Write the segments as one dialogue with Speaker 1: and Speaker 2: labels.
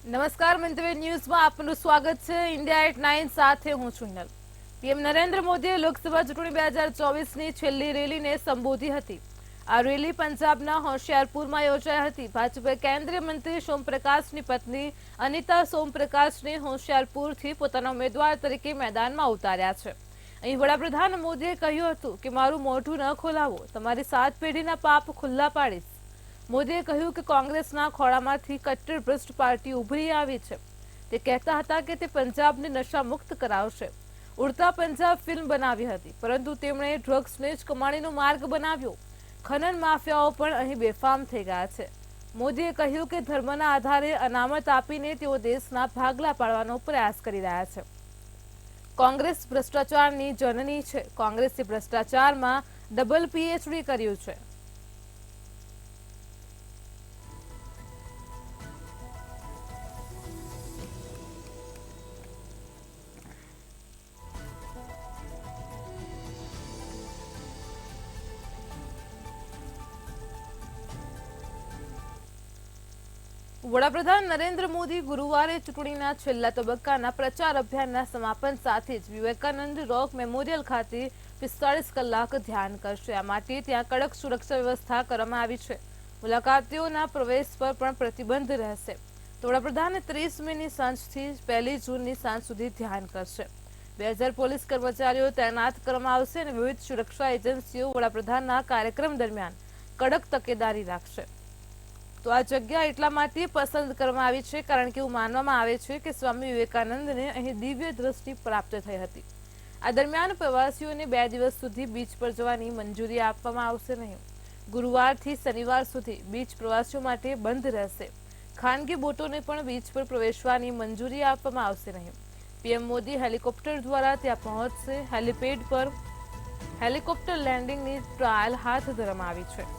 Speaker 1: નમસ્કાર મંતવ્ય ન્યૂઝમાં આપનું સ્વાગત છે। ઇન્ડિયા એટ 9 સાથે હું છું નલ। પીએમ નરેન્દ્ર મોદીએ લોકસભા ચૂંટણી 2024ની છેલ્લી રેલીને સંબોધી હતી। આ રેલી પંજાબના હોશિયારપુરમાં યોજાઈ હતી। ભાજપે કેન્દ્રીય મંત્રી સોમપ્રકાશની પત્ની અનિતા સોમપ્રકાશને હોશિયારપુરથી પોતાના ઉમેદવાર તરીકે મેદાનમાં ઉતાર્યા છે। અહીં વડાપ્રધાન મોદીએ કહ્યું હતું કે મારું મોઢું ન ખોલાવો, તમારી 7 પેઢીના પાપ ખુલ્લા પાડીશ। મોદીએ કહ્યું કે કોંગ્રેસના ખોળામાંથી કટ્ટર ભ્રષ્ટ પાર્ટી ઉભરી આવી છે। તે કહેતા હતા કે તે પંજાબને નશા મુક્ત કરાવશે। ઉડતા પંજાબ ફિલ્મ બનાવી હતી, પરંતુ તેમણે ડ્રગ્સને જ કમાણીનો માર્ગ બનાવ્યો। ખનન માફિયાઓ પણ અહીં બેફામ થઈ ગયા છે। મોદીએ કહ્યું કે ધર્મના આધારે અનામત આપીને તેઓ દેશના ભાગલા પાડવાનો પ્રયાસ કરી રહ્યા છે। કોંગ્રેસ ભ્રષ્ટાચારની જનની છે। કોંગ્રેસે ભ્રષ્ટાચારમાં ડબલ પીએચડી કર્યું છે। વડાપ્રધાન નરેન્દ્ર મોદી ગુરુવારે ચૂંટણીના છેલ્લા તબક્કાના પ્રચાર અભિયાનના સમાપન સાથે જ વિવેકાનંદ રોક મેમોરિયલ ખાતે 45 કલાક ધ્યાન કરશે। આ માટે ત્યાં કડક સુરક્ષા વ્યવસ્થા કરવામાં આવી છે। મુલાકાતીઓના પ્રવેશ પર પણ પ્રતિબંધ રહેશે। તો વડાપ્રધાન 30 મેની સાંજથી 1 જૂનની સાંજ સુધી ધ્યાન કરશે। 2000 પોલીસ કર્મચારીઓ તૈનાત કરવામાં આવશે અને વિવિધ સુરક્ષા એજન્સીઓ વડાપ્રધાનના કાર્યક્રમ દરમિયાન કડક તકેદારી રાખશે। તો આ જગ્યા એટલા માટે પસંદ કરવામાં આવી છે કારણ કે એવું માનવામાં આવે છે કે સ્વામી વિવેકાનંદને અહીં દિવ્ય દ્રષ્ટિ પ્રાપ્ત થઈ હતી। આ દરમિયાન પ્રવાસીઓને 2 દિવસ સુધી બીચ પર જવાની મંજૂરી આપવામાં આવશે નહીં। ગુરુવારથી શનિવાર સુધી બીચ પ્રવાસીઓ માટે બંધ રહેશે। ખાનગી બોટોને પણ બીચ પર પ્રવેશવાની મંજૂરી આપવામાં આવશે નહીં। પીએમ મોદી હેલિકોપ્ટર દ્વારા ત્યાં પહોંચશે। હેલિપેડ પર હેલિકોપ્ટર લેન્ડિંગની ટ્રાયલ હાથ ધરવામાં આવી છે।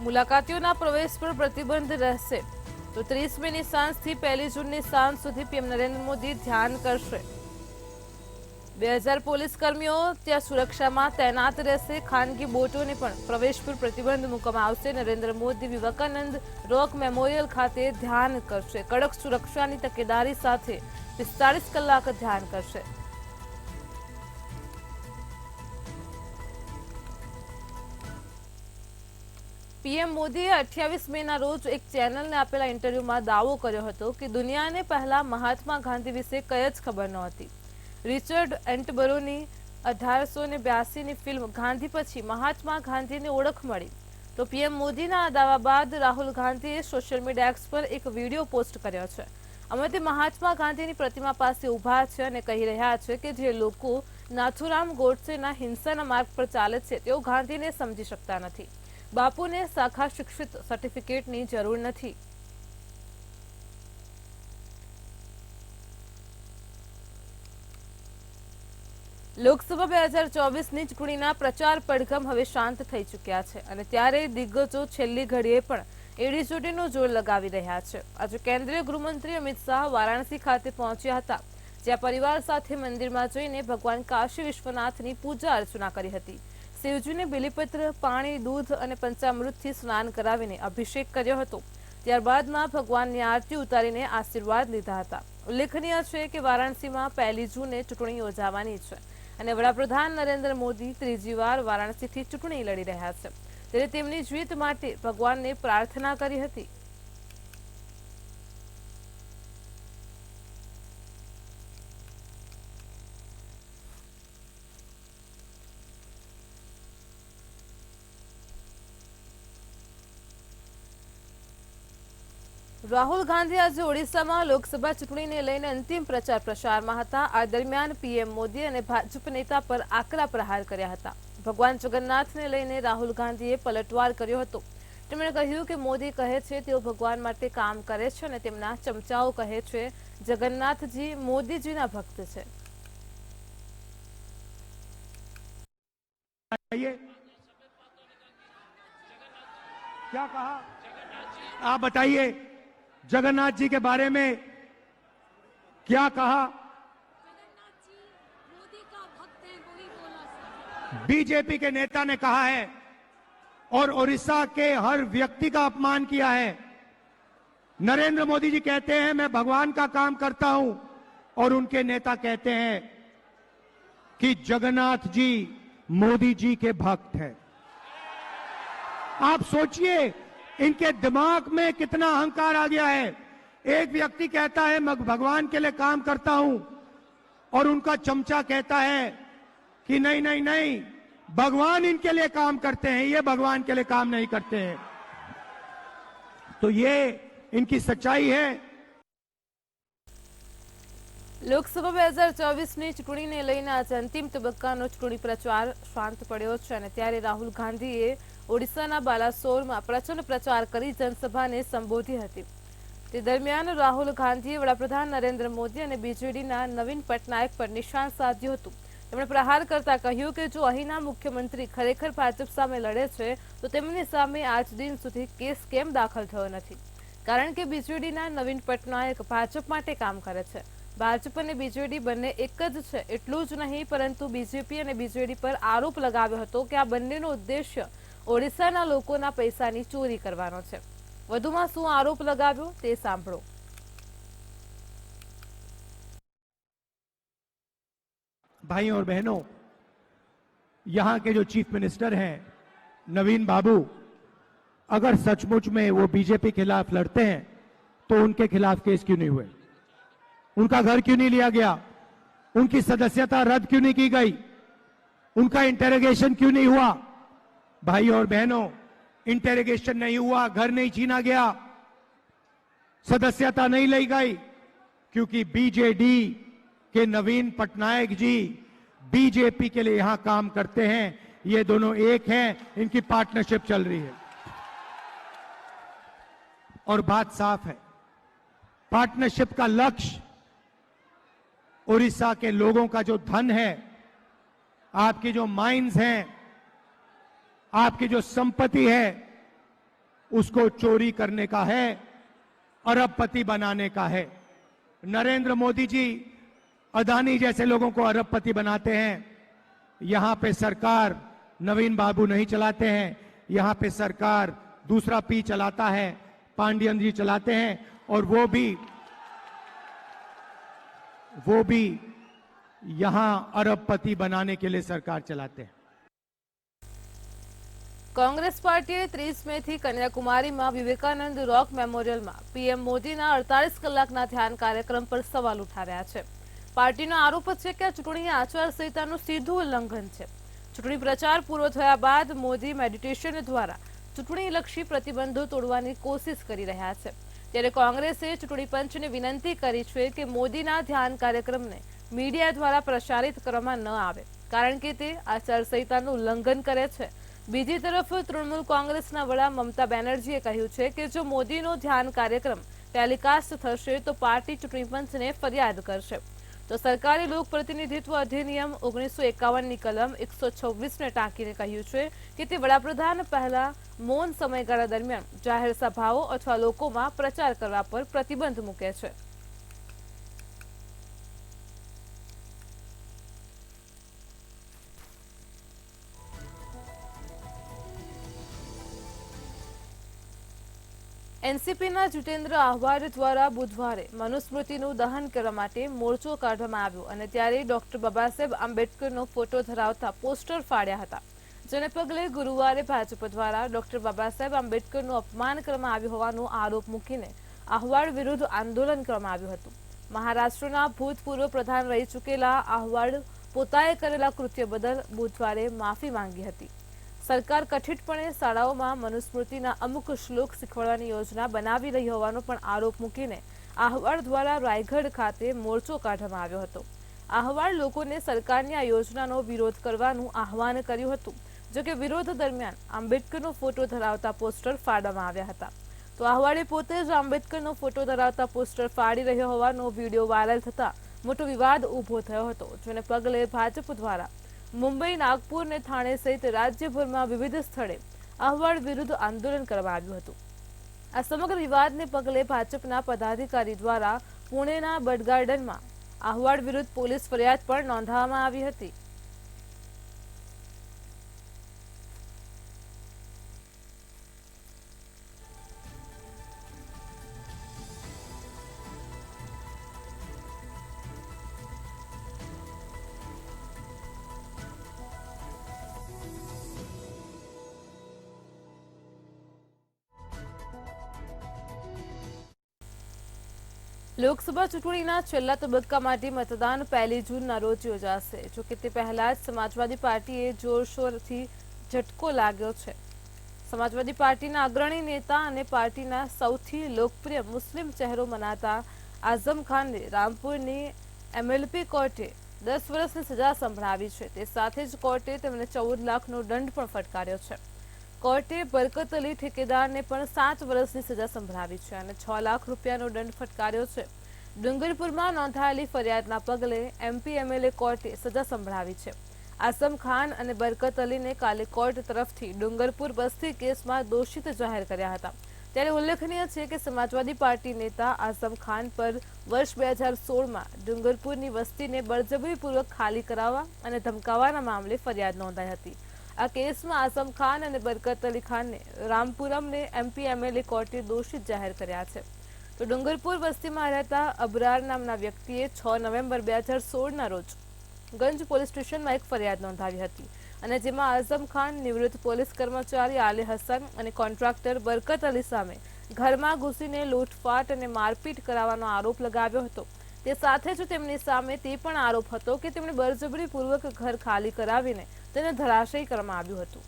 Speaker 1: મુલાકાતીઓના પ્રવેશ પર પ્રતિબંધ રહેશે। તો 30 મેની સાંજથી 1 જૂનની સાંજ સુધી પીએમ નરેન્દ્ર મોદી ધ્યાન કરશે। 2000 પોલીસ કર્મીઓ ત્યાં સુરક્ષામાં તૈનાત રહેશે। ખાનગી બોટોને પણ પ્રવેશ પર પ્રતિબંધ મૂકવામાં આવશે। નરેન્દ્ર મોદી વિવેકાનંદ રોક મેમોરિયલ ખાતે ધ્યાન કરશે। કડક સુરક્ષાની તકેદારી સાથે 45 કલાક ધ્યાન કરશે। પીએમ મોદીએ 28 મેના રોજ એક ચેનલને આપેલા ઇન્ટરવ્યુમાં દાવો કર્યો હતો કે દુનિયાને પહેલા મહાત્મા ગાંધી વિશે કંઈ જ ખબર નહોતી। રિચર્ડ એટનબરોની 1882ની ફિલ્મ ગાંધી પછી મહાત્મા ગાંધીની ઓળખ મળી। તો પીએમ મોદીના આ દાવા બાદ રાહુલ ગાંધીએ સોશિયલ મીડિયા એક્સ પર એક વિડીયો પોસ્ટ કર્યો છે। અમે તે મહાત્મા ગાંધીની પ્રતિમા પાસે ઊભા છે અને કહી રહ્યા છે કે જે લોકો નાથુરામ ગોડસેના હિંસાના માર્ગ પર ચાલે છે તેઓ ગાંધીને સમજી શકતા નથી। બાપુને શાખા શિક્ષિત સર્ટિફિકેટની જરૂર નથી। લોકસભા 2024ની ચૂંટણીના પ્રચાર પડઘમ હવે શાંત થઈ ચૂક્યા છે અને ત્યારે દિગ્ગજો છેલ્લી ઘડીએ પણ એડીચોટીનું જોર લગાવી રહ્યા છે। આજે કેન્દ્રીય ગૃહમંત્રી અમિત શાહ વારાણસી ખાતે પહોંચ્યા હતા, જ્યાં પરિવાર સાથે મંદિરમાં જઈને ભગવાન કાશી વિશ્વનાથની પૂજા અર્ચના કરી હતી। શિવજીને બિલીપત્ર, પાણી, દૂધ અને પંચામૃતથી સ્નાન કરાવીને અભિષેક કર્યો હતો। ત્યારબાદમાં ભગવાનની આરતી ઉતારીને આશીર્વાદ લીધા હતા। ઉલ્લેખનીય છે કે વારાણસીમાં 1 જૂને ચૂંટણી યોજાવાની છે અને વડાપ્રધાન નરેન્દ્ર મોદી ત્રીજી વાર વારાણસીથી ચૂંટણી લડી રહ્યા છે, ત્યારે તેમની જીત માટે ભગવાનને પ્રાર્થના કરી હતી। રાહુલ ગાંધી આજે ઓડિશામાં લોકસભા ચૂંટણીને લઈને અંતિમ પ્રચારમાં હતા। આ દરમિયાન પીએમ મોદી અને ભાજપ નેતા પર આકરા પ્રહાર કર્યા હતા। ભગવાન જગન્નાથને લઈને રાહુલ ગાંધીએ પલટવાર કર્યો હતો। તેમણે કહ્યું કે મોદી કહે છે તેઓ ભગવાન માટે કામ કરે છે અને તેમના ચમચાઓ કહે છે જગન્નાથજી મોદીજીના ભક્ત છે।
Speaker 2: क्या कहा? आप बताइए जगन्नाथ जी के बारे में क्या कहा?
Speaker 3: जगन्नाथ जी मोदी का भक्त है, वही बोला सर।
Speaker 2: बीजेपी के नेता ने कहा है और ओडिशा के हर व्यक्ति का अपमान किया है। नरेंद्र मोदी जी कहते हैं मैं भगवान का काम करता हूं और उनके नेता कहते हैं कि जगन्नाथ जी मोदी जी के भक्त हैं। आप सोचिए इनके दिमाग में कितना अहंकार आ गया है। एक व्यक्ति कहता है मैं भगवान के लिए काम करता हूं और उनका चमचा कहता है कि नहीं नहीं नहीं, भगवान इनके लिए काम करते हैं, ये भगवान के लिए काम नहीं करते हैं। तो ये इनकी सच्चाई है।
Speaker 1: લોકસભા 2024ની ચૂંટણીને લઈને આજે અંતિમ તબક્કાનો ચૂંટણી પ્રચાર શાંત પડ્યો છે અને ત્યારે રાહુલ ગાંધીએ ઓડિશાના બાલાસોરમાં પ્રચંડ પ્રચાર કરી જનસભાને સંબોધી હતી। તે દરમિયાન રાહુલ ગાંધીએ વડાપ્રધાન નરેન્દ્ર મોદી અને બીજેડીના નવીન પટનાયક પર નિશાન સાધ્યું હતું। તેમણે પ્રહાર કરતા કહ્યું કે જો અહીંના મુખ્યમંત્રી ખરેખર ભાજપ સામે લડે છે તો તેમની સામે આજ દિન સુધી કેસ કેમ દાખલ થયો નથી? કારણ કે બીજેડીના નવીન પટનાયક ભાજપ માટે કામ કરે છે। ભાજપ અને બીજેડી બંને એક જ છે। એટલું જ નહીં પરંતુ બીજેપી અને બીજેડી પર આરોપ લગાવ્યો હતો કે આ બંનેનો ઉદ્દેશ્ય ઓડિશાના લોકોના પૈસાની ચોરી કરવાનો છે। વધુમાં શું આરોપ લગાવ્યો તે સાંભળો।
Speaker 2: भाइयों और बहनों, यहां के जो चीफ मिनिस्टर हैं नवीन बाबू, अगर सचमुच में वो बीजेपी के खिलाफ लड़ते हैं तो उनके खिलाफ केस क्यों नहीं हुए? उनका घर क्यों नहीं लिया गया? उनकी सदस्यता रद्द क्यों नहीं की गई? उनका इंटेरोगेशन क्यों नहीं हुआ? भाइयों और बहनों, इंटेरोगेशन नहीं हुआ, घर नहीं छीना गया, सदस्यता नहीं ली गई क्योंकि बीजेडी के नवीन पटनायक जी बीजेपी के लिए यहां काम करते हैं। ये दोनों एक हैं, इनकी पार्टनरशिप चल रही है और बात साफ है। पार्टनरशिप का लक्ष्य उड़ीसा के लोगों का जो धन है, आपकी जो माइंस हैं, आपकी जो संपत्ति है, उसको चोरी करने का है, अरबपति बनाने का है। नरेंद्र मोदी जी अदानी जैसे लोगों को अरबपति बनाते हैं। यहां पे सरकार नवीन बाबू नहीं चलाते हैं, यहां पे सरकार दूसरा पी चलाता है, पांडियन जी चलाते हैं और वो भी यहां अरबपति बनाने के लिए सरकार चलाते हैं।
Speaker 1: કોંગ્રેસ પાર્ટીએ 30 મેથી કન્યાકુમારીમાં વિવેકાનંદ રોક મેમોરિયલમાં પીએમ મોદીના 48 કલાકના ધ્યાન કાર્યક્રમ પર સવાલ ઉઠાવ્યા છે। પાર્ટીનો આરોપ છે કે આ ચૂંટણી આચારસંહિતાનું સીધું ઉલ્લંઘન છે। ચૂંટણી પ્રચાર પૂરો થયા બાદ મોદી મેડિટેશન દ્વારા ચૂંટણીલક્ષી પ્રતિબંધો તોડવાની કોશિશ કરી રહ્યા છે। ત્યારે કોંગ્રેસે ચૂંટણી પંચને વિનંતી કરી છે કે મોદીના ધ્યાન કાર્યક્રમને મીડિયા દ્વારા પ્રસારિત કરવામાં ન આવે કારણ કે તે આચારસંહિતાનું ઉલ્લંઘન કરે છે। બીજી તરફ તૃણમૂલ કોંગ્રેસના વડા મમતા બેનર્જીએ કહ્યું છે કે જો મોદીનો ધ્યાન કાર્યક્રમ ટેલિકાસ્ટ થશે તો પાર્ટી ચૂંટણી પંચને ફરિયાદ કરશે। તો સરકારી લોક પ્રતિનિધિત્વ અધિનિયમ 1951ની કલમ 126ને ટાંકીને કહ્યું છે કે તે વડાપ્રધાન પહેલા મૌન સમયગાળા દરમિયાન જાહેર સભાઓ અથવા લોકોમાં પ્રચાર કરવા પર પ્રતિબંધ મૂકે છે। એનસીપીના જીતેન્દ્ર આહવાડ દ્વારા બુધવારે મનુસ્મૃતિનું દહન કરવા માટે મોરચો કાઢવામાં આવ્યો અને ત્યારે ડોક્ટર બાબાસાહેબ આંબેડકરનો ફોટો ધરાવતા પોસ્ટર ફાડ્યા હતા, જેને પગલે ગુરુવારે ભાજપ દ્વારા ડોક્ટર બાબાસાહેબ આંબેડકરનું અપમાન કરવામાં આવ્યું હોવાનો આરોપ મૂકીને આહવાડ વિરુદ્ધ આંદોલન કરવામાં આવ્યું હતું। મહારાષ્ટ્રના ભૂતપૂર્વ પ્રધાન રહી ચૂકેલા આહવાડ પોતાએ કરેલા કૃત્ય બદલ બુધવારે માફી માંગી હતી। સરકાર કઠિનપણે શાળાઓમાં મનુસ્મૃતિના અમુક શ્લોક શીખવાડવાની યોજના બનાવી રહી હોવાનો પણ આરોપ મૂકીને આહવાડ દ્વારા રાયગઢ ખાતે મોરચો કાઢવામાં આવ્યો હતો। આહવાડ લોકોને સરકારની આ યોજનાનો વિરોધ કરવાનું આહવાન કર્યું હતું, જો કે વિરોધ દરમિયાન આંબેડકરનો ફોટો ધરાવતા પોસ્ટર ફાડવામાં આવ્યા હતા। તો આહવાડે પોતે જ આંબેડકરનો ફોટો ધરાવતા પોસ્ટર ફાડી રહ્યો હોવાનો વિડીયો વાયરલ થતા મોટો વિવાદ ઊભો થયો હતો, જેને પગલે ભાજપ દ્વારા મુંબઈ, નાગપુર અને થાણે સહિત રાજ્યભરમાં વિવિધ સ્થળે આહવાડ વિરુદ્ધ આંદોલન કરવામાં આવ્યું હતું। આ સમગ્ર વિવાદને પગલે ભાજપના પદાધિકારી દ્વારા પુણેના બડગાર્ડનમાં આહવાડ વિરુદ્ધ પોલીસ ફરિયાદ પણ નોંધવામાં આવી હતી. લોકસભા ચૂંટણીના છેલ્લા તબક્કા માટે મતદાન 1 જૂનના રોજ યોજાશે. જોકે તે પહેલા જ સમાજવાદી પાર્ટીએ જોરશોરથી ઝટકો લાગ્યો છે. સમાજવાદી પાર્ટીના અગ્રણી નેતા અને પાર્ટીના સૌથી લોકપ્રિય મુસ્લિમ ચહેરો મનાતા આઝમ ખાનને રામપુરની MLP કોર્ટે 10 વર્ષની સજા સંભળાવી છે. તે સાથે જ કોર્ટે તેમને 14 લાખનો દંડ પણ ફટકાર્યો છે. કોર્ટે બરકત અલી ઠેકેદારને પણ 7 વર્ષની સજા સંભળાવી છે અને 6 લાખ રૂપિયાનો દંડ ફટકાર્યો છે. ડુંગરપુરમાં નોંધાયેલી ફરિયાદના પગલે MP MLA કોર્ટે સજા સંભળાવી છે. આઝમ ખાન અને બરકત અલીને કાલે કોર્ટ તરફથી ડુંગરપુર બસ્તી કેસમાં દોષિત જાહેર કર્યા હતા. ત્યારે ઉલ્લેખનીય છે કે સમાજવાદી પાર્ટી નેતા આઝમ ખાન પર વર્ષ 2016માં ડુંગરપુરની વસ્તીને બળજબરીપૂર્વક ખાલી કરાવવા અને ધમકાવવાના મામલે ફરિયાદ નોંધાઈ હતી. આ કેસમાં આઝમ ખાન અને બરકત અલી ખાનને રામપુરમને MP MLA કોર્ટે દોષિત જાહેર કર્યા છે. તો ડુંગરપુર વસ્તીમાં રહેતા અબરાર નામના વ્યક્તિએ 6 નવેમ્બર 2016ના રોજ ગંજ પોલીસ સ્ટેશનમાં એક ફરિયાદ નોંધાવી હતી અને જેમાં આઝમ ખાન, નિવૃત્ત પોલીસ કર્મચારી આલે હસન અને કોન્ટ્રાક્ટર બરકત અલી સામે ઘરમાં ઘૂસીને લૂંટફાટ અને મારપીટ કરાવવાનો આરોપ લગાવ્યો હતો. તે સાથે જ તેમની સામે તે પણ આરોપ હતો કે તેમણે બળજબરીપૂર્વક ઘર ખાલી કરાવીને તેને ધરાશયી કરવામાં આવ્યું હતું.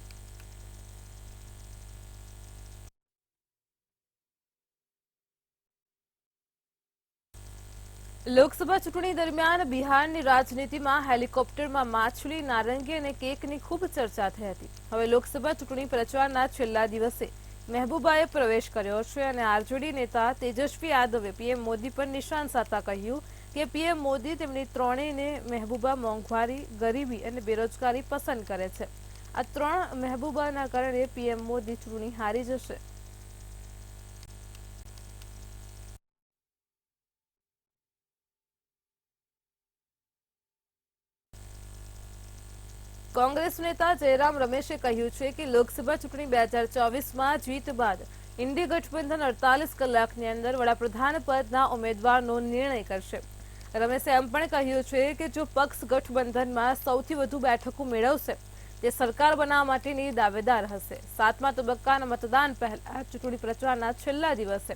Speaker 1: લોકસભા ચૂંટણી દરમિયાન બિહારની રાજનીતિમાં હેલિકોપ્ટરમાં માછલી, નારંગી અને કેકની ખૂબ ચર્ચા થઈ હતી. હવે લોકસભા ચૂંટણી પ્રચારના છેલ્લા દિવસે મહેબૂબાએ પ્રવેશ કર્યો છે અને RJD નેતા તેજસ્વી યાદવે PM મોદી પર નિશાન સાધતા કહ્યું કે PM મોદી તેમની ત્રણેયને મહેબૂબા મોંઘવારી, ગરીબી અને બેરોજગારી પસંદ કરે છે. આ ત્રણ મહેબૂબાના કારણે PM મોદી ચૂંટણી હારી જશે. કોંગ્રેસ નેતા જયરામ રમેશે કહ્યું છે કે લોકસભા ચૂંટણી 2024માં જીત બાદ ઇન્ડી ગઠબંધન 48 કલાકની અંદર વડાપ્રધાન પદના ઉમેદવારનો નિર્ણય કરશે. રમેશે એમ પણ કહ્યું છે કે જો પક્ષ ગઠબંધનમાં સૌથી વધુ બેઠકો મેળવશે તે સરકાર બનાવવા માટેની દાવેદાર હશે. 7મા તબક્કાના મતદાન પહેલા ચૂંટણી પ્રચારના છેલ્લા દિવસે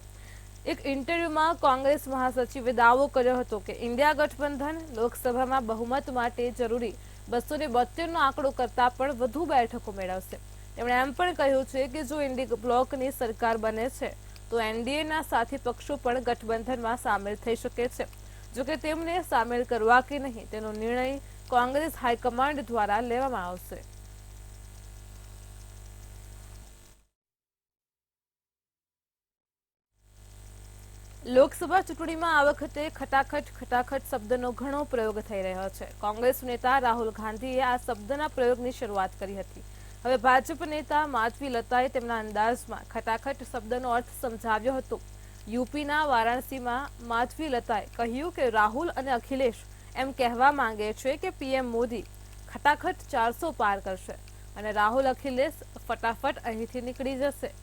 Speaker 1: એક ઇન્ટરવ્યુમાં કોંગ્રેસ મહાસચિવે દાવો કર્યો હતો કે ઇન્ડિયા ગઠબંધન લોકસભામાં બહુમત માટે જરૂરી 272નો આંકડો કરતાં પણ વધુ બેઠકો મેળવશે. તેમણે એમ પણ કહ્યું છે કે જો ઇન્ડી બ્લોકની સરકાર બને છે તો NDAના સાથી પક્ષો પણ ગઠબંધનમાં સામેલ થઈ શકે છે. જોકે તેમને સામેલ કરવા કે નહીં તેનો નિર્ણય કોંગ્રેસ હાઈકમાન્ડ દ્વારા લેવામાં આવશે. લોકસભા ચૂંટણીમાં આ વખતે ખટાખટ શબ્દનો ઘણો પ્રયોગ થઈ રહ્યો છે. કોંગ્રેસ નેતા રાહુલ ગાંધીએ આ શબ્દના પ્રયોગની શરૂઆત કરી હતી. હવે ભાજપ નેતા માધવી લતાએ તેમના અંદાજમાં ખટાખટ શબ્દનો અર્થ સમજાવ્યો હતો. યુપીના વારાણસીમાં માધવી લતાએ કહ્યું કે રાહુલ અને અખિલેશ એમ કહેવા માંગે છે કે PM મોદી ખટાખટ 400 પાર કરશે અને રાહુલ અખિલેશ ફટાફટ અહીંથી નીકળી જશે.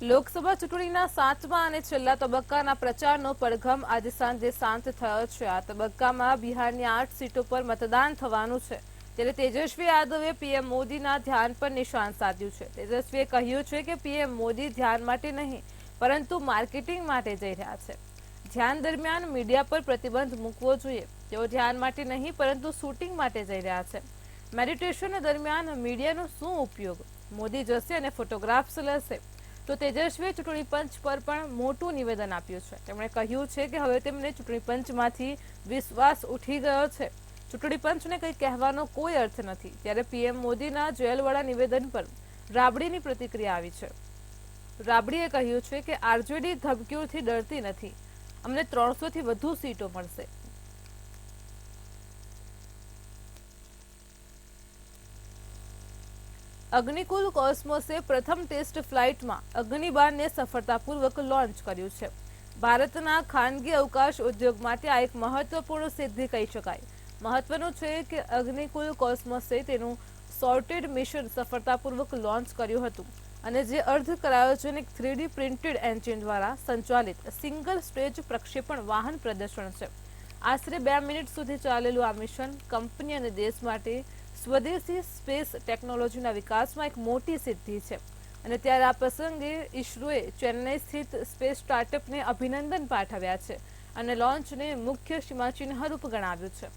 Speaker 1: લોકસભા ચૂંટણીના 7મા અને છેલ્લા તબક્કાના પ્રચારનો પડઘમ આજે સાંજે શાંત થયો છે. આ તબક્કામાં બિહારની 8 સીટો પર મતદાન થવાનું છે. ત્યારે તેજસ્વી યાદવે PM મોદીના ધ્યાન પર નિશાન સાધ્યું છે. તેજસ્વીએ કહ્યું છે કે PM મોદી ધ્યાન માટે નહીં પરંતુ માર્કેટિંગ માટે જઈ રહ્યા છે. ધ્યાન દરમિયાન મીડિયા પર પ્રતિબંધ મૂકવો જોઈએ. તેઓ ધ્યાન માટે નહીં પરંતુ શૂટિંગ માટે જઈ રહ્યા છે. મેડિટેશન દરમિયાન મીડિયાનો શું ઉપયોગ? મોદી જશે અને ફોટોગ્રાફ્સ લેશે. તો તેજસ્વીએ ચૂંટણી પંચ પર પણ મોટું નિવેદન આપ્યું છે. તેમણે કહ્યું છે કે હવે તેમને ચૂંટણી પંચમાંથી વિશ્વાસ ઉઠી ગયો છે. ચૂંટણી પંચને કંઈ કહેવાનો કોઈ અર્થ નથી. ત્યારે PM મોદીના જેલવાળા નિવેદન પર રાબડીની પ્રતિક્રિયા આવી છે. રાબડીએ કહ્યું છે કે RJD ધમકીઓથી ડરતી નથી. અમને 300થી વધુ સીટો મળશે. અગ્નિકુલ કોસ્મોસે પ્રથમ ટેસ્ટ ફ્લાઇટમાં અગ્નિબાણને સફળતાપૂર્વક લોન્ચ કર્યું છે. ભારતના ખાનગી અવકાશ ઉદ્યોગ માટે આ એક મહત્વપૂર્ણ સિદ્ધિ કહી શકાય. મહત્વનું છે કે અગ્નિકુલ કોસ્મોસે તેનું સોર્ટેડ મિશન સફળતાપૂર્વક લોન્ચ કર્યું હતું અને જે અર્ધ ક્રાયોજેનિક 3D પ્રિન્ટેડ એન્જિન દ્વારા સંચાલિત સિંગલ સ્ટેજ પ્રક્ષેપણ વાહન પ્રદર્શન છે. આશરે 2 મિનિટ સુધી ચાલેલું આ મિશન કંપની અને દેશ માટે સ્વદેશી સ્પેસ ટેકનોલોજીના વિકાસમાં એક મોટી સિદ્ધિ છે અને ત્યારે આ પ્રસંગે ઇસરોએ ચેન્નઈ સ્થિત સ્પેસ સ્ટાર્ટઅપને અભિનંદન પાઠવ્યા છે અને લોન્ચને મુખ્ય સીમાચિહ્નરૂપ ગણાવ્યું છે.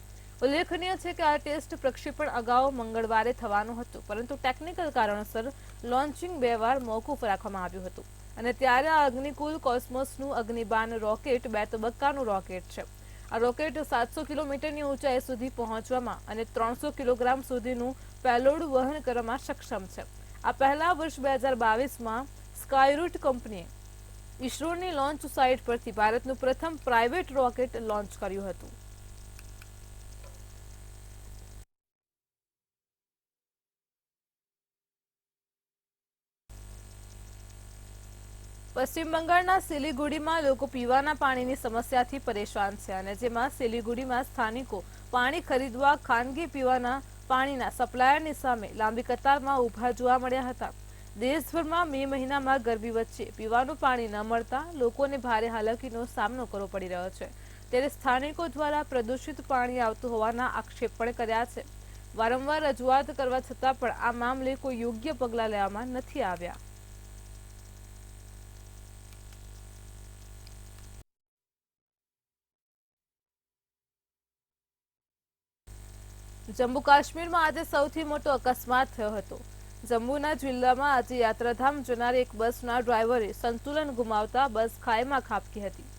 Speaker 1: ઉલ્લેખનીય છે કે આ ટેસ્ટ પ્રક્ષેપણ અગાઉ મંગળવારે થવાનું હતું, પરંતુ ટેકનિકલ કારણોસર લોન્ચિંગ 2 વાર મોકૂફ રાખવામાં આવ્યું હતું અને ત્યારે આ અગ્નિકુલ કોસ્મોસનું અગ્નિબાણ રોકેટ 2 તબક્કાનું રોકેટ છે. આ રોકેટ 700 કિલોમીટરની ઊંચાઈ સુધી પહોંચવામાં અને 300 કિલોગ્રામ સુધીનું પેલોડ વહન કરવામાં સક્ષમ છે. આ પહેલા વર્ષ 2022માં સ્કાયરૂટ કંપનીએ ઇસરોની લોન્ચ સાઇટ પરથી ભારતનું પ્રથમ પ્રાઇવેટ રોકેટ લોન્ચ કર્યું હતું. પશ્ચિમ બંગાળના સિલિગુડીમાં લોકો પીવાના પાણીની સમસ્યાથી પરેશાન છે અને જેમાં સિલિગુડીમાં સ્થાનિકો પાણી ખરીદવા ખાનગી પીવાના પાણીના સપ્લાયરની સામે લાંબી કતારમાં ઊભા જોવા મળ્યા હતા. દેશભરમાં મે મહિનામાં ગરમી વચ્ચે પીવાનું પાણી ન મળતા લોકોને ભારે હાલાકીનો સામનો કરવો પડી રહ્યો છે. ત્યારે સ્થાનિકો દ્વારા પ્રદૂષિત પાણી આવતું હોવાના આક્ષેપ પણ કર્યા છે. વારંવાર રજૂઆત કરવા છતાં પણ આ મામલે કોઈ યોગ્ય પગલાં લેવામાં નથી આવ્યા. જમ્મુ કાશ્મીરમાં આજે સૌથી મોટો અકસ્માત થયો હતો. જમ્મુના જિલ્લામાં આજે યાત્રાધામ જનારી એક બસના ડ્રાઈવરે સંતુલન ગુમાવતા બસ ખાઈમાં ખાબકી હતી.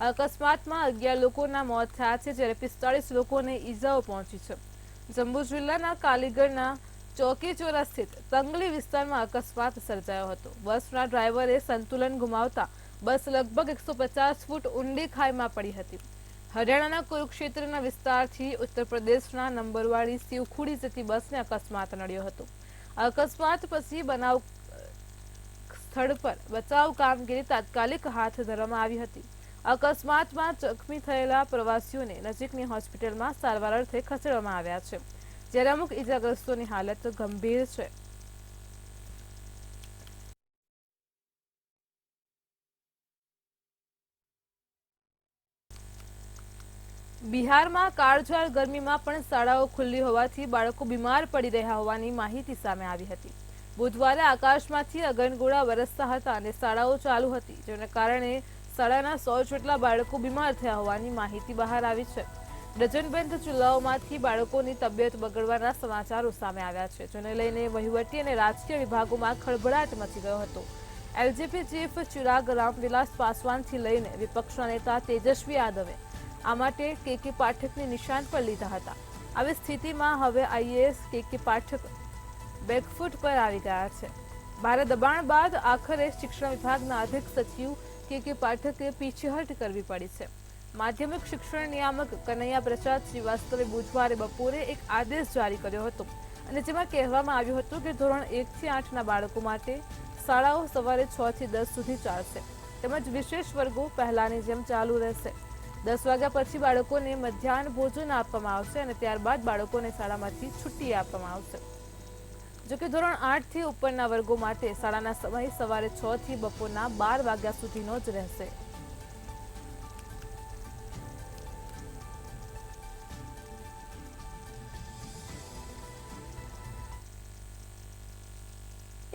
Speaker 1: અકસ્માતમાં 11 લોકોના મોત થયા છે જ્યારે 45 લોકોને ઈજાઓ પહોંચી છે. જમ્મુ જિલ્લાના કાલીગઢના ચોકીચોરા સ્થિત તંગલી વિસ્તારમાં અકસ્માત સર્જાયો હતો. બસના ડ્રાઈવરે સંતુલન ગુમાવતા બસ લગભગ 150 ફૂટ ઊંડી ખાઈમાં પડી હતી. હરિયાણાના કુરુક્ષેત્રના વિસ્તારથી ઉત્તર પ્રદેશના નંબરવાળી શિવખુડી જતી બસને અકસ્માત નડ્યો હતો. અકસ્માત પછી બનાવ સ્થળ પર બચાવ કામગીરી તાત્કાલિક હાથ ધરવામાં આવી હતી. અકસ્માતમાં જખમી થયેલા પ્રવાસીઓને નજીકની હોસ્પિટલમાં સારવાર અર્થે ખસેડવામાં આવ્યા છે, જ્યારે અમુક ઇજાગ્રસ્તોની હાલત ગંભીર છે. બિહારમાં કાળઝાળ ગરમીમાં પણ શાળાઓ ખુલ્લી હોવાથી બાળકો બીમાર પડી રહ્યા હોવાની માહિતી સામે આવી હતી. બુધવારે આકાશમાંથી અગનગોળા વરસતા હતા અને શાળાઓ ચાલુ હતી, જેને કારણે શાળાના 100 જેટલા બાળકો બીમાર થયા હોવાની માહિતી બહાર આવી છે. ડઝનબંધ જિલ્લાઓમાંથી બાળકોની તબિયત બગડવાના સમાચારો સામે આવ્યા છે, જેને લઈને વહીવટી અને રાજકીય વિભાગોમાં ખળભળાટ મચી ગયો હતો. એલજેપી ચીફ ચિરાગ રામવિલાસ પાસવાનથી લઈને વિપક્ષના નેતા તેજસ્વી યાદવે આ માટે કે પાઠકને નિશાન પર લીધા હતા. આવી સ્થિતિમાં હવે આઈએએસ કે પાઠક બેકફૂટ પર આવી ગયા છે. ભારે દબાણ બાદ આખરે શિક્ષણ વિભાગના અધિક સચિવ કે પાઠકે પીછેહટ કરવી પડી છે. માધ્યમિક શિક્ષણ નિયામક કનૈયા પ્રસાદ શ્રીવાસ્તવે બુધવારે બપોરે એક આદેશ જારી કર્યો હતો અને જેમાં કહેવામાં આવ્યું હતું કે ધોરણ 1 થી 8ના બાળકો માટે શાળાઓ સવારે 6 થી 10 સુધી ચાલશે, તેમજ વિશેષ વર્ગો પહેલાની જેમ ચાલુ રહેશે. 10 વાગ્યા પછી બાળકોને મધ્યાહન ભોજન આપવામાં આવશે અને ત્યારબાદ બાળકોને શાળામાંથી છુટ્ટી આપવામાં આવશે. જોકે ધોરણ 8 થી ઉપરના વર્ગો માટે શાળાના સમય સવારે 6 થી બપોરના 12 વાગ્યા સુધીનો જ રહેશે.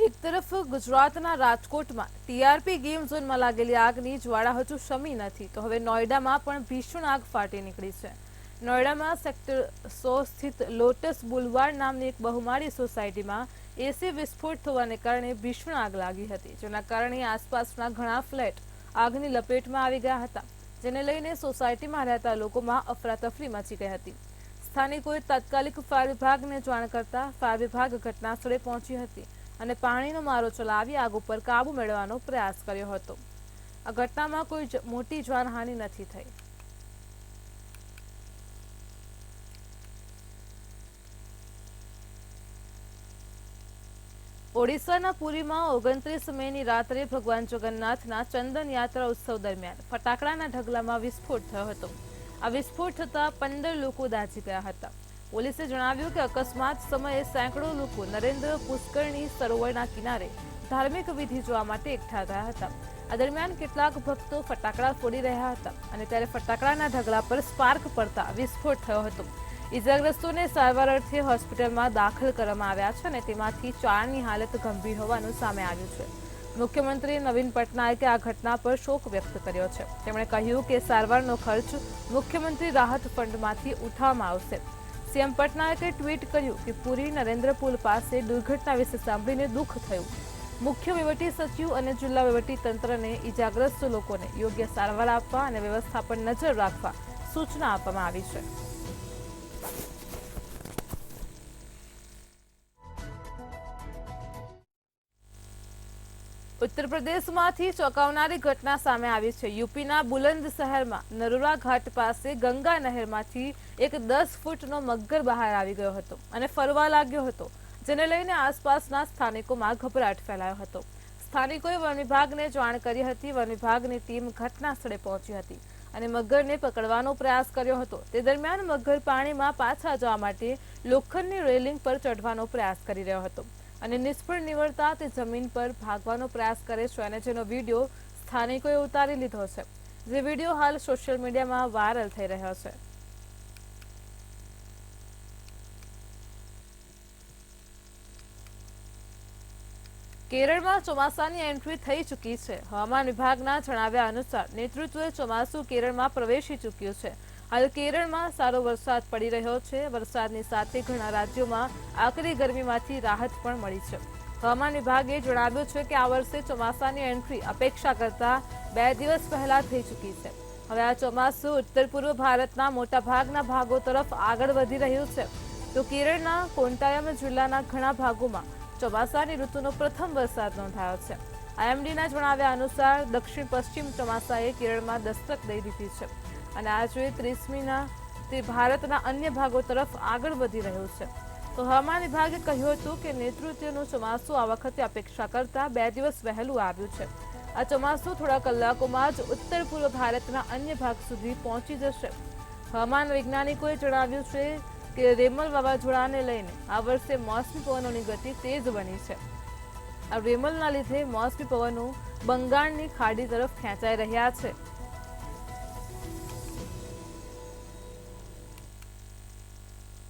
Speaker 1: એક તરફ ગુજરાતના રાજકોટમાં ટીઆરપી ગેમ ઝોનમાં લાગેલી આગની જ્વાળા હજુ શમી નથી, તો હવે નોઈડામાં પણ ભીષણ આગ ફાટી નીકળી છે. નોઈડામાં સેક્ટર 100 સ્થિત લોટસ બુલવાર્ડ નામની એક બહુમાળી સોસાયટીમાં એસી વિસ્ફોટ થવાને કારણે ભીષણ આગ લાગી હતી, જેના કારણે આસપાસના ઘણા ફ્લેટ આગની લપેટમાં આવી ગયા હતા, જેને લઈને સોસાયટીમાં રહેતા લોકોમાં અફરાતફરી મચી ગઈ હતી. સ્થાનિકોએ તાત્કાલિક ફાયર વિભાગને જાણ કરતા ફાયર વિભાગ ઘટના સ્થળે પહોંચી હતી અને પાણીનો મારો ચલાવી આગ ઉપર કાબુ મેળવવાનો પ્રયાસ કર્યો હતો. આ ઘટનામાં કોઈ મોટી જાનહાનિ નથી થઈ. ઓડિશાના પુરીમાં 29 મેની રાત્રે ભગવાન જગન્નાથના ચંદન યાત્રા ઉત્સવ દરમિયાન ફટાકડાના ઢગલામાં વિસ્ફોટ થયો હતો. આ વિસ્ફોટ થતાં 15 લોકો દાઝી ગયા હતા. પોલીસે જણાવ્યું કે અકસ્માત સમયે સેંકડો લોકો નરેન્દ્ર પુષ્કરણી સરોવરના કિનારે ધાર્મિક વિધિ જોવા માટે એકઠા થયા હતા. આ દરમિયાન કેટલાક ભક્તો ફટાકડા ફોડી રહ્યા હતા અને ત્યારે ફટાકડાના ઢગલા પર સ્પાર્ક પડતા વિસ્ફોટ થયો હતો. ઇજાગ્રસ્તોને સારવાર અર્થે હોસ્પિટલમાં દાખલ કરવામાં આવ્યા છે અને તેમાંથી 4ની હાલત ગંભીર હોવાનું સામે આવ્યું છે. મુખ્યમંત્રી નવીન પટનાયકે આ ઘટના પર શોક વ્યક્ત કર્યો છે. તેમણે કહ્યું કે સારવારનો ખર્ચ મુખ્યમંત્રી રાહત ફંડમાંથી ઉઠાવવામાં આવશે. સીએમ પટનાયકે ટ્વીટ કર્યું કે પુરી નરેન્દ્ર પુલ પાસે દુર્ઘટના વિશે સાંભળીને દુઃખ થયું. મુખ્ય વહીવટી સચિવ અને જિલ્લા વહીવટી તંત્રને ઇજાગ્રસ્ત લોકોને યોગ્ય સારવાર આપવા અને વ્યવસ્થા પર નજર રાખવા સૂચના આપવામાં આવી છે. ઉત્તર પ્રદેશમાંથી ચોંકાવનારી ઘટના સામે આવી છે. યુપીના બુલંદ શહેરમાં નરોરા ઘાટ પાસે ગંગા નહેરમાંથી એક 10 ફૂટનો મગર બહાર આવી ગયો હતો અને ફરવા લાગ્યો હતો, જેને લઈને આસપાસના સ્થાનિકોમાં ગભરાટ ફેલાયો હતો. સ્થાનિકોએ વન વિભાગને જાણ કરી હતી. વન વિભાગની ટીમ ઘટના સ્થળે પહોંચી હતી અને મગરને પકડવાનો પ્રયાસ કર્યો હતો. તે દરમિયાન મગર પાણીમાં પાછા જવા માટે લોખંડની રેલિંગ પર ચઢવાનો પ્રયાસ કરી રહ્યો હતો અને નિષ્ફળ નીવડતા તે જમીન પર ભાગવાનો પ્રયાસ કરે છે અને જેનો વિડીયો સ્થાનિકોએ ઉતારી લીધો છે, જે વિડીયો હાલ સોશિયલ મીડિયામાં વાયરલ થઈ રહ્યો છે. કેરળમાં ચોમાસાની એન્ટ્રી થઈ ચૂકી છે. હવામાન વિભાગના જણાવ્યા અનુસાર નેતૃત્વે ચોમાસું કેરળમાં પ્રવેશી ચૂક્યું છે. હાલ કેરળમાં સારો વરસાદ પડી રહ્યો છે. વરસાદની સાથે ઘણા રાજ્યોમાં આકરી ગરમીમાંથી રાહત પણ મળી છે. હવામાન વિભાગે જણાવ્યું છે કે આ વર્ષે ચોમાસાની એન્ટ્રી અપેક્ષા કરતા 2 દિવસ પહેલા થઈ ચૂકી છે. હવે આ ચોમાસું ઉત્તર પૂર્વ ભારતના મોટાભાગના ભાગો તરફ આગળ વધી રહ્યું છે. તો કેરળના કોટ્ટાયમ જિલ્લાના ઘણા ભાગોમાં ચોમાસાની ઋતુનો પ્રથમ વરસાદ નોંધાયો છે. આઈએમડીના જણાવ્યા અનુસાર દક્ષિણ પશ્ચિમ ચોમાસાએ કેરળમાં દસ્તક દઈ દીધી છે અને આજે 30મીના તે ભારતના અન્ય ભાગો તરફ આગળ વધી રહ્યું છે. તો હવામાન વિભાગે કહ્યું હતું કે નેતૃત્વનું ચોમાસું આ વખતે અપેક્ષા કરતા 2 દિવસ વહેલું આવ્યું છે. આ ચોમાસું થોડા કલાકોમાં જ ઉત્તર પૂર્વ ભારતના અન્ય ભાગ સુધી પહોંચી જશે. હવામાન વૈજ્ઞાનિકોએ જણાવ્યું છે કે રેમલ વાવાઝોડાને લઈને આ વર્ષે મોસમી પવનોની ગતિ તેજ બની છે. આ રેમલના લીધે મોસમી પવનો બંગાળની ખાડી તરફ ખેંચાઈ રહ્યા છે.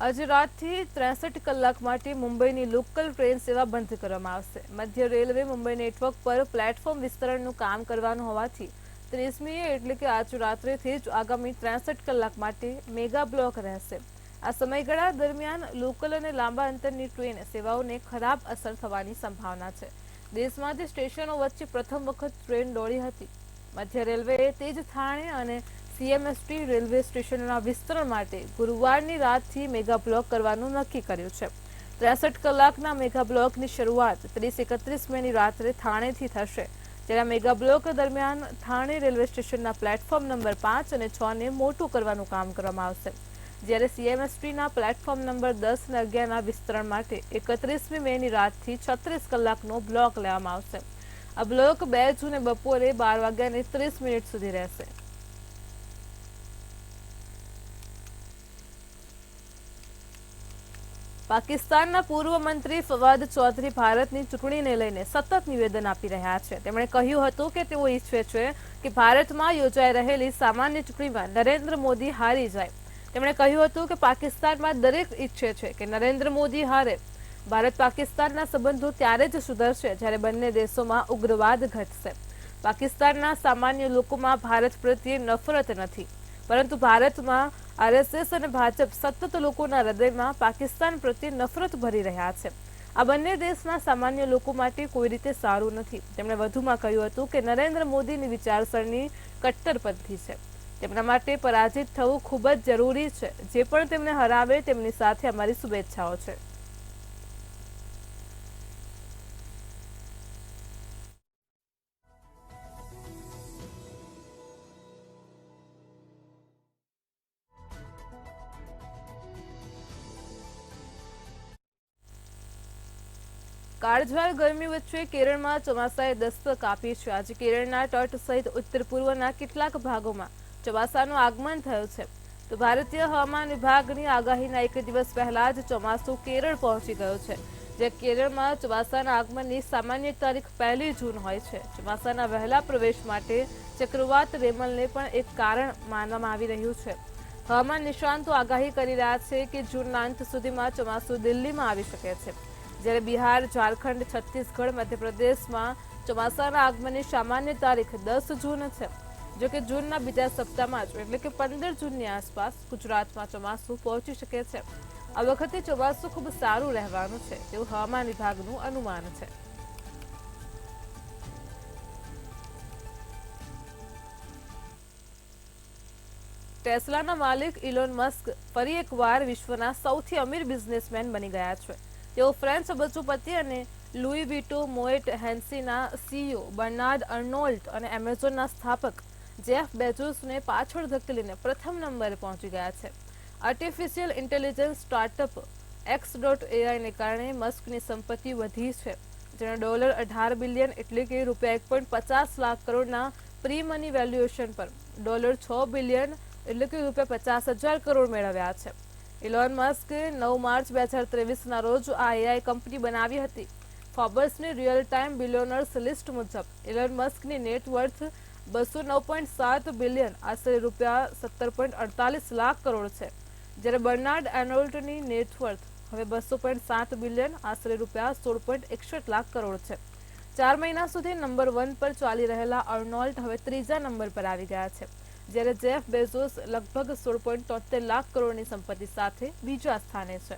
Speaker 1: આજે રાતથી 63 કલાક માટે મુંબઈની લોકલ ટ્રેન સેવા બંધ કરવામાં આવશે. મધ્ય રેલવે મુંબઈ નેટવર્ક પર પ્લેટફોર્મ વિસ્તરણનું કામ કરવાનું હોવાથી 30મીએ એટલે કે આજ રાત્રેથી જ આગામી 63 કલાક માટે મેગા બ્લોક રહેશે. આ સમયગાળા દરમિયાન લોકલ અને લાંબા અંતરની ટ્રેન સેવાઓને ખરાબ અસર થવાની સંભાવના છે. દેશમાંથી સ્ટેશનો વચ્ચે પ્રથમ વખત ટ્રેન દોડી હતી. મધ્ય રેલવેએ તેજ થાણે અને સીએમએસટી રેલવે સ્ટેશનોના વિસ્તરણ માટે ગુરુવારની રાતથી મેગા બ્લોક કરવાનું નક્કી કર્યું છે. 63 કલાકના મેગા બ્લોકની શરૂઆત 30-31 મેની રાત્રે થાણેથી થશે. જ્યારે મેગા બ્લોક દરમિયાન થાણે રેલવે સ્ટેશનના પ્લેટફોર્મ નંબર 5 અને 6ને મોટું કરવાનું કામ કરવામાં આવશે. જ્યારે સીએમએસટીના પ્લેટફોર્મ નંબર 10 અને 11ના વિસ્તરણ માટે 31મી મેની રાતથી 36 કલાકનો બ્લોક લેવામાં આવશે. આ બ્લોક 2 જૂને બપોરે 12:30 સુધી રહેશે. પાકિસ્તાનના પૂર્વ મંત્રી ફવાદ ચૌધરી ભારતની ચૂંટણીને લઈને સતત નિવેદન આપી રહ્યા છે. તેમણે કહ્યું હતું કે તેઓ ઈચ્છે છે કે ભારતમાં યોજાઈ રહેલી સામાન્ય ચૂંટણીમાં નરેન્દ્ર મોદી હારી જાય. તેમણે કહ્યું હતું કે પાકિસ્તાનમાં દરેક ઈચ્છે છે કે નરેન્દ્ર મોદી હારે. ભારત પાકિસ્તાનના સંબંધો ત્યારે જ સુધરશે જ્યારે બંને દેશોમાં ઉગ્રવાદ ઘટશે. પાકિસ્તાનના સામાન્ય લોકોમાં ભારત પ્રત્યે નફરત નથી, પરંતુ ભારતમાં આરએસએસ અને ભાજપ સતત લોકોના હૃદયમાં પાકિસ્તાન પ્રત્યે નફરત ભરી રહ્યા છે. આ બંને દેશના સામાન્ય લોકો માટે કોઈ રીતે સારું નથી. તેમણે વધુમાં કહ્યું હતું કે નરેન્દ્ર મોદીની વિચારસરણી કટ્ટરપંથી છે. તેમના માટે પરાજિત થવું ખૂબ જ જરૂરી છે. જે પણ તેમને હરાવે તેમની સાથે અમારી શુભેચ્છાઓ છે. કાળઝાળ ગરમી વચ્ચે કેરળમાં ચોમાસાએ દસ્તક આપી છે. આજે કેરળના તટ સહિત ઉત્તર પૂર્વના કેટલાક ભાગોમાં ચોમાસાનું આગમન થયું છે. તો ભારતીય હવામાન વિભાગની આગાહીના એક દિવસ પહેલા જ ચોમાસું કેરળ પહોંચી ગયું છે. જે કેરળમાં ચોમાસાના આગમનની સામાન્ય તારીખ 1 જૂન હોય છે. ચોમાસાના વહેલા પ્રવેશ માટે ચક્રવાત રેમલને પણ એક કારણ માનવામાં આવી રહ્યું છે. હવામાન નિષ્ણાતો આગાહી કરી રહ્યા છે કે જૂનના અંત સુધીમાં ચોમાસું દિલ્હીમાં આવી શકે છે. જ્યારે બિહાર, ઝારખંડ, છત્તીસગઢ, મધ્યપ્રદેશમાં ચોમાસાના આગમનની સામાન્ય તારીખ 10 જૂન છે. જોકે જૂનના બીજા સપ્તાહમાં જ એટલે કે 15 જૂનની આસપાસ ગુજરાતમાં ચોમાસું પહોંચી શકે છે. આ વખતે ચોમાસું ખૂબ સારું રહેવાનું છે તેવું હવામાન વિભાગનું અનુમાન છે. ટેસ્લાના માલિક ઇલોન મસ્ક ફરી એકવાર વિશ્વના સૌથી અમીર બિઝનેસમેન બની ગયા છે. તેઓ ફ્રેન્ચ બચુપતિ અને લુઈ વિટો મોએટ હેન્સીના સીઈઓ બર્નાર્ડ અર્નોલ્ટ અને એમેઝોનના સ્થાપક જેફ બેઝોસને પાછળ ધકેલીને પ્રથમ નંબરે પહોંચી ગયા છે. આર્ટિફિશિયલ ઇન્ટેલિજન્સ સ્ટાર્ટઅપ X.AIને કારણે મસ્કની સંપત્તિ વધી છે. જેણે $18 બિલિયન એટલે કે ₹1.50 લાખ કરોડના પ્રી મની વેલ્યુએશન પર $6 બિલિયન એટલે કે ₹50,000 કરોડ મેળવ્યા છે. ઇલોન મસ્ક 9 માર્ચ 2023ના રોજ આ AI કંપની બનાવી હતી. ફોર્બ્સની રિયલ ટાઈમ બિલિયનર્સ લિસ્ટ મુજબ ઇલોન મસ્કની નેટ વર્થ $209.7 બિલિયન આશરે ₹17.48 લાખ કરોડ છે. જ્યારે બર્નાર્ડ અર્નોલ્ટની નેટ વર્થ હવે $200.7 બિલિયન આશરે ₹16.61 લાખ કરોડ છે. 4 મહિના સુધી નંબર 1 પર ચાલી રહેલા અર્નોલ્ટ હવે ત્રીજા નંબર પર આવી ગયા છે. જ્યારે જેફ બેઝોસ લગભગ 16.73 લાખ કરોડની સંપત્તિ સાથે બીજા સ્થાને છે.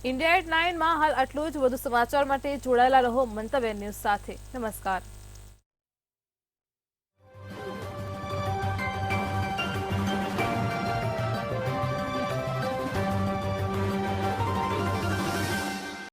Speaker 1: India@9 માં હાલ આટલું જ. વધુ સમાચાર માટે જોડાયેલા રહો મંતવ્ય ન્યૂઝ સાથે. નમસ્કાર.